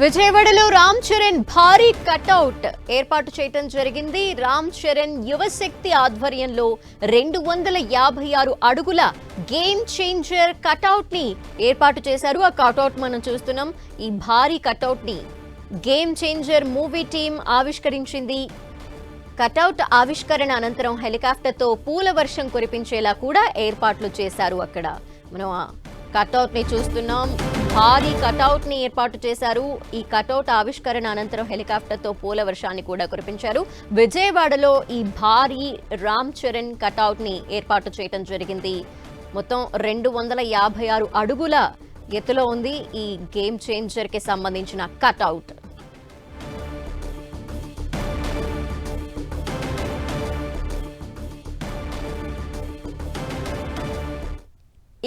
విజయవాడలో రామ్ చరణ్ భారీ కటౌట్ ఏర్పాటు చేయడం జరిగింది. రామ్ చరణ్ యువశక్తి ఆధ్వర్యంలో 256 అడుగుల గేమ్ చేంజర్ కటౌట్ ని ఏర్పాటు చేశారు. ఆ కటౌట్ మనం చూస్తున్నాం. ఈ భారీ కటౌట్ ని గేమ్ చేంజర్ మూవీ టీం ఆవిష్కరించింది. కటౌట్ ఆవిష్కరణ అనంతరం హెలికాప్టర్ తో పూల వర్షం కురిపించేలా కూడా ఏర్పాట్లు చేశారు. అక్కడ మనం కటౌట్ ని చూస్తున్నాం. భారీ కటౌట్ ని ఏర్పాటు చేశారు. ఈ కటౌట్ ఆవిష్కరణ అనంతరం హెలికాప్టర్ తో పూల వర్షాన్ని కూడా కురిపించారు. విజయవాడలో ఈ భారీ రామ్ చరణ్ కటౌట్ ని ఏర్పాటు చేయడం జరిగింది. మొత్తం 256 అడుగుల ఎత్తులో ఉంది ఈ గేమ్ చేంజర్ కి సంబంధించిన కటౌట్.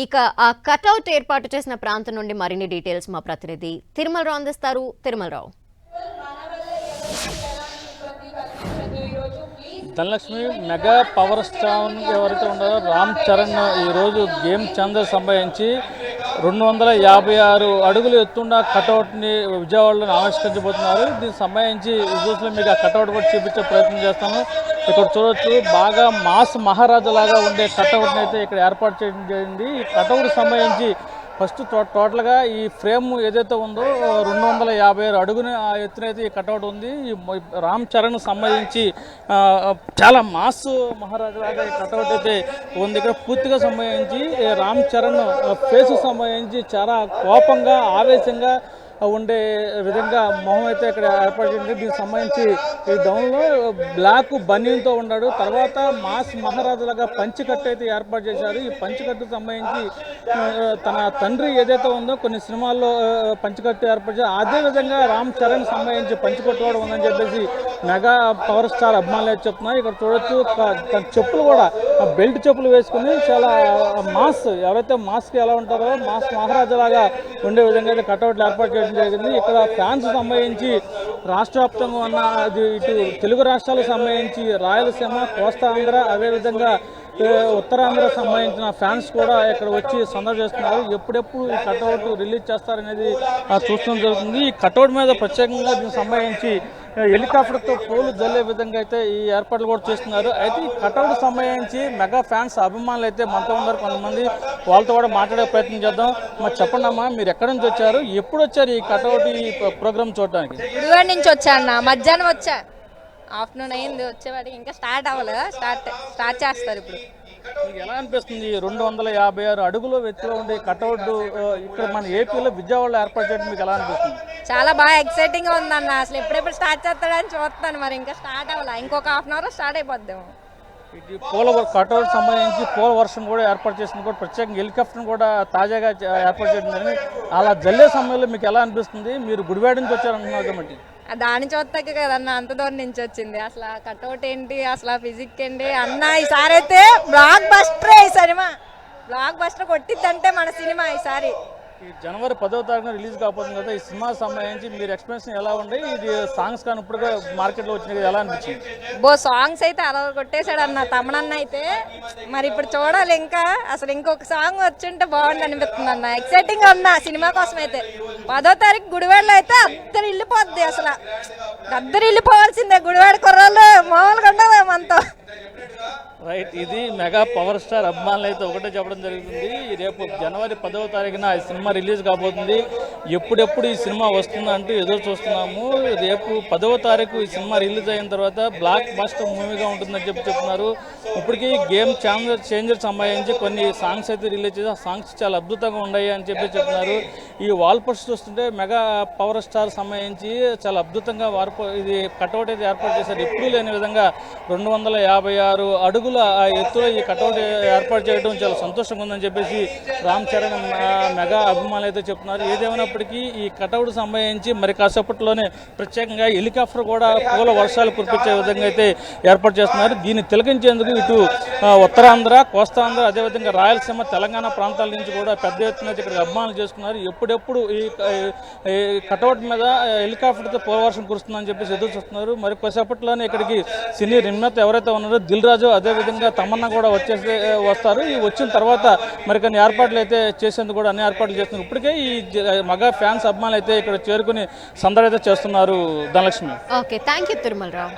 ఇక ఆ కటౌట్ ఏర్పాటు చేసిన ప్రాంతం నుండి మరిన్ని డీటెయిల్స్ మా ప్రతినిధి తిరుమలరావు అందిస్తారు. Tirumala Rao. Dhanalakshmi, mega power star ఎవరైతే ఉన్నారో రామ్ చరణ్ ఈరోజు గేమ్ చేంజర్ సంబంధించి 256 అడుగులు ఎత్తున్న కటౌట్ని విజయవాడలో ఆవిష్కరించబోతున్నారు. దీనికి సంబంధించి విజువల్స్లో మీకు ఆ కటౌట్ కూడా చూపించే ప్రయత్నం చేస్తాను. ఇక్కడ చూడొచ్చు, బాగా మాస్ మహారాజా లాగా ఉండే కటౌట్ని అయితే ఇక్కడ ఏర్పాటు చేయడం జరిగింది. ఈ కటౌట్ సంబంధించి ఫస్ట్ టోటల్గా ఈ ఫ్రేమ్ ఏదైతే ఉందో 256 అడుగున ఎత్తునైతే ఈ కటౌట్ ఉంది. ఈ రామ్ చరణ్ సంబంధించి చాలా మాస్ మహారాజులాగా ఈ కటౌట్ అయితే ఉంది. ఇక్కడ పూర్తిగా సంబంధించి రామ్ చరణ్ ఫేస్ సంబంధించి చాలా కోపంగా ఆవేశంగా ఉండే విధంగా మొహం అయితే ఇక్కడ ఏర్పాటు చేయండి. దీనికి సంబంధించి ఈ డౌన్లో బ్లాక్ బనీన్తో ఉన్నాడు. తర్వాత మాస్ మహారాజులాగా పంచికట్టు అయితే ఏర్పాటు చేశారు. ఈ పంచికట్టుకు సంబంధించి తన తండ్రి ఏదైతే ఉందో కొన్ని సినిమాల్లో పంచికట్టు ఏర్పాటు చేశారు. అదేవిధంగా రామ్ చరణ్ సంబంధించి పంచికట్టు కూడా ఉందని చెప్పేసి మెగా పవర్ స్టార్ అభిమానులు అయితే చెప్తున్నారు. ఇక్కడ చూడొచ్చు, తన చెప్పులు కూడా బెల్ట్ చెప్పులు వేసుకుని చాలా మాస్, ఎవరైతే మాస్కి ఎలా ఉంటారో మాస్ మహారాజులాగా ఉండే విధంగా అయితే కటౌట్లు ఏర్పాటు చేయడం జరిగింది. ఇక్కడ ఫ్యాన్స్ సంబంధించి రాష్ట్ర వ్యాప్తంగా ఉన్న ఇటు తెలుగు రాష్ట్రాలకు సంబంధించి రాయలసీమ, కోస్తా ఆంధ్ర, అదేవిధంగా ఉత్తరాంధ్ర సంబంధించిన ఫ్యాన్స్ కూడా ఇక్కడ వచ్చి సందర్శన చేస్తున్నారు. ఎప్పుడెప్పుడు ఈ కటౌట్ రిలీజ్ చేస్తారనేది చూడడం జరుగుతుంది. ఈ కటౌట్ మీద ప్రత్యేకంగా దీనికి సంబంధించి హెలికాప్టర్తో పూలు జల్లే విధంగా అయితే ఈ ఏర్పాట్లు కూడా చేస్తున్నారు. అయితే ఈ కటౌట్ సంబంధించి మెగా ఫ్యాన్స్ అభిమానులు అయితే మనతో ఉన్నారు కొంతమంది. వాళ్ళతో కూడా మాట్లాడే ప్రయత్నం చేద్దాం. మరి చెప్పండి అమ్మా, మీరు ఎక్కడి నుంచి వచ్చారు, ఎప్పుడు వచ్చారు ఈ కటౌట్ ఈ ప్రోగ్రామ్ చూడడానికి? గుడివాడ నుంచి వచ్చాను. మధ్యాహ్నం వచ్చా, ఆఫ్టర్నూన్ అయింది వచ్చేవాడికి. ఇంకా స్టార్ట్ అవ్వలేదు, స్టార్ట్ చేస్తారు ఇప్పుడు. మీకు ఎలా అనిపిస్తుంది 256 అడుగుల ఎత్తులో ఉండే కటౌట్ ఇక్కడ మన ఏపీలో విజయవాడలో ఏర్పాటు చేయడం మీకు ఎలా అనిపిస్తుంది? చాలా బాగా ఎక్సైటింగ్ గా ఉందన్న. అసలు ఎప్పుడెప్పుడు స్టార్ట్ చేస్తాడని చూస్తాను. మరి ఇంకా స్టార్ట్ అవ్వాలి, ఇంకొక హాఫ్ అన్ అవర్ స్టార్ట్ అయిపోద్దాము. ఇది కటౌట్ సంబంధించి పూల వర్షం కూడా ఏర్పాటు చేసింది. కూడా ప్రత్యేకంగా హెలికాప్టర్ కూడా తాజాగా ఏర్పాటు చేయడం జరిగింది. అలా జల్లే సమయంలో మీకు ఎలా అనిపిస్తుంది? మీరు గుడివాడ నుంచి వచ్చారంటున్నారు కాబట్టి దాని చూస్తాక కదన్న అంత దూరం నుంచి వచ్చింది. అసలు కటౌట్ ఏంటి, అసలు ఫిజిక్ ఏంటి అన్న. ఈసారి అయితే బ్లాక్ బస్టర్, ఈ సినిమా బ్లాక్ బస్టర్ కొట్టిద్దంటే మన సినిమా ఈసారి. ఈ జనవరి 10వ తారీఖున రిలీజ్ కాబోతుంది కదా, ఈ సినిమా సంబంధించి మీరు ఎక్స్పీరియన్స్ ఎలా ఉంది? ఇది సాంగ్స్ కానీ ఇప్పుడు మార్కెట్లో వచ్చినాయి, ఎలా అనిపించింది? సాంగ్స్ అయితే అలా కొట్టేశాడు అన్న తమనన్న అయితే. మరి ఇప్పుడు చూడాలి, ఇంకా అసలు ఇంకొక సాంగ్ వచ్చుంటే బాగుంది అనిపిస్తుంది అన్న. ఎక్సైటింగ్ అన్న సినిమా కోసం అయితే. 10వ తారీఖు గుడివాడలో అయితే అద్దరు వెళ్ళిపోద్ది. అసలు అద్దరు వెళ్ళిపోవాల్సిందే. గుడివాడ కుర్రాళ్ళు మామూలుగా ఉండదు మనతో. రైట్, ఇది మెగా పవర్ స్టార్ అభిమానులు అయితే ఒకటే చెప్పడం జరుగుతుంది. రేపు జనవరి 10వ తారీఖున ఈ సినిమా రిలీజ్ కాబోతుంది. ఎప్పుడెప్పుడు ఈ సినిమా వస్తుందంటూ ఎదురు చూస్తున్నాము. రేపు 10వ తారీఖు ఈ సినిమా రిలీజ్ అయిన తర్వాత బ్లాక్ బస్టర్ మూవీగా ఉంటుందని చెప్తున్నారు. ఇప్పటికీ గేమ్ చేంజర్ సంబంధించి కొన్ని సాంగ్స్ అయితే రిలీజ్ చేసి ఆ సాంగ్స్ చాలా అద్భుతంగా ఉన్నాయి అని చెప్తున్నారు. ఈ వాల్ పోస్టర్ చూస్తుంటే మెగా పవర్ స్టార్ సంబంధించి చాలా అద్భుతంగా ఇది కటౌట్ అయితే ఏర్పాటు చేశారు. ఎప్పుడూ లేని విధంగా 256 అడుగుల ఎత్తులో ఈ కటౌట్ ఏర్పాటు చేయడం చాలా సంతోషంగా ఉందని చెప్పేసి రామ్ చరణ్ మెగా అభిమానులు అయితే చెప్తున్నారు. ఏదేమైనప్పటికీ ఈ కటౌట్ సంబంధించి మరి కాసేపట్లోనే ప్రత్యేకంగా హెలికాప్టర్ కూడా పూల వర్షాలు కురిపించే విధంగా అయితే ఏర్పాటు చేస్తున్నారు. దీన్ని తిలకించేందుకు ఇటు ఉత్తరాంధ్ర, కోస్తాంధ్ర, అదేవిధంగా రాయలసీమ, తెలంగాణ ప్రాంతాల నుంచి కూడా పెద్ద ఎత్తున ఇక్కడ అభిమానులు చేసుకున్నారు. ఎప్పుడెప్పుడు ఈ కటౌట్ మీద హెలికాప్టర్తో పూల వర్షం కురుస్తుందని చెప్పేసి ఎదురు చూస్తున్నారు. మరి కొద్దిసేపట్లోనే ఇక్కడికి సినీ నిర్మాత ఎవరైతే ఉన్నారో దిల్ రాజు, అదేవిధంగా అదేవిధంగా తమన్నా కూడా వస్తారు. ఈ వచ్చిన తర్వాత మరికొన్ని ఏర్పాట్లు అయితే చేసేందుకు కూడా అన్ని ఏర్పాట్లు చేస్తున్నారు. ఇప్పటికే ఈ మగ ఫ్యాన్స్ అభిమానులు అయితే ఇక్కడ చేరుకుని సందడి అయితే చేస్తున్నారు. Dhanalakshmi. Okay, thank you Tirumalarao.